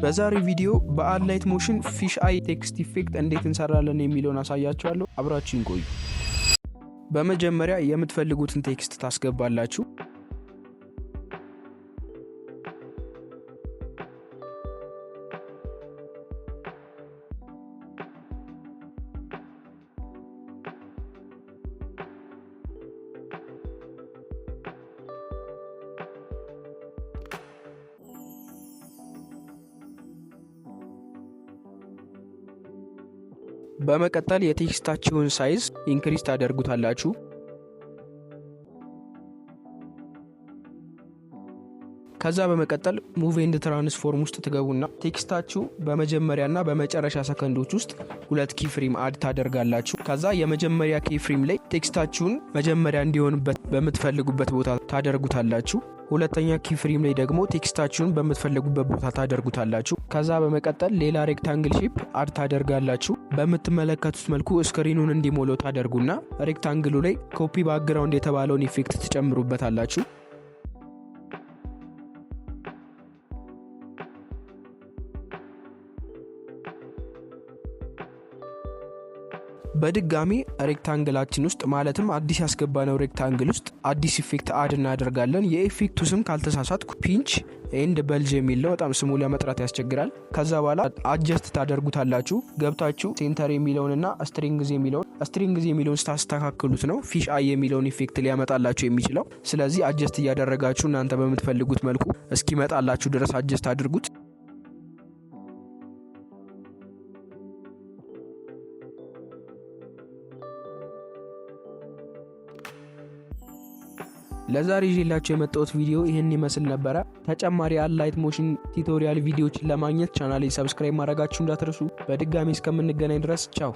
በዛሬ ቪዲዮ በአላይት ሞሽን ፊሽ አይ ቴክስት ኢፌክት እንዴት እንሰራለን የሚለውን አሳያችኋለሁ። አብራችሁን ቆዩ። በመጀመሪያ የምትፈልጉትን ቴክስት ታስገባላችሁ። በመቀጠል የቴክስታችሁን ሳይዝ ኢንክሪዝ ታደርጉታላችሁ። ከዛ በመቀጠል ሙቭ ኤንድ ትራንስፎርም ውስጥ ትገቡና ቴክስታችሁ በመጀመሪያና በመጨረሻ ሰከንዶች ውስጥ ሁለት ኪ ፍሬም አድ ታደርጋላችሁ። ከዛ የመጀመሪያ ኪ ፍሬም ላይ ቴክስታችሁን መጀመሪያ እንዲሆንበት በምትፈልጉበት ቦታ ታደርጉታላችሁ። ሁለተኛ ኪ ፍሬም ላይ ደግሞ ቴክስታችሁን በምትፈልጉበት ቦታ ታደርጉታላችሁ። ከዛ በመቀጠል ሌላ ሬክታንግል ሼፕ አድ ታደርጋላችሁ። በምትመለከቱት መልኩ ስክሪኑን እንዲሞላው ታደርጉና ሬክታንግሉ ላይ ኮፒ ባክግራውንድ የተባለውን ኢፌክት ትጨምሩበታላችሁ። በድጋሚ ሬክታንግላችን ውስጥ ማለትም አዲስ ያስገባነው ሬክታንግል ውስጥ አዲስ ኢፌክት አድ እናደርጋለን። የኢፌክቱ ስም ካልተሳሳትኩ ፒንች ኤንድ በልጅ የሚል ነው። በጣም ስሙ ለመጥራት ያስቸግራል። ከዛ በኋላ አጀስት ታደርጉታላችሁ። ገብታችሁ ሴንተር የሚለውንና ስትሪንግዝ የሚለውን ስታስተካክሉት ነው ፊሽ አይ የሚለውን ኢፌክት ሊያመጣላችሁ የሚችለው። ስለዚህ አጀስት እያደረጋችሁ እናንተ በምትፈልጉት መልኩ እስኪመጣላችሁ ድረስ አጀስት አድርጉት። ለዛሬ ይዤላችሁ የመጣሁት ቪዲዮ ይህን ይመስል ነበረ። ተጨማሪ አላይት ሞሽን ቱቶሪያል ቪዲዮዎችን ለማግኘት ቻናሌን ሰብስክራይብ ማድረጋችሁ እንዳትረሱ። በድጋሚ እስከምንገናኝ ድረስ ቻው።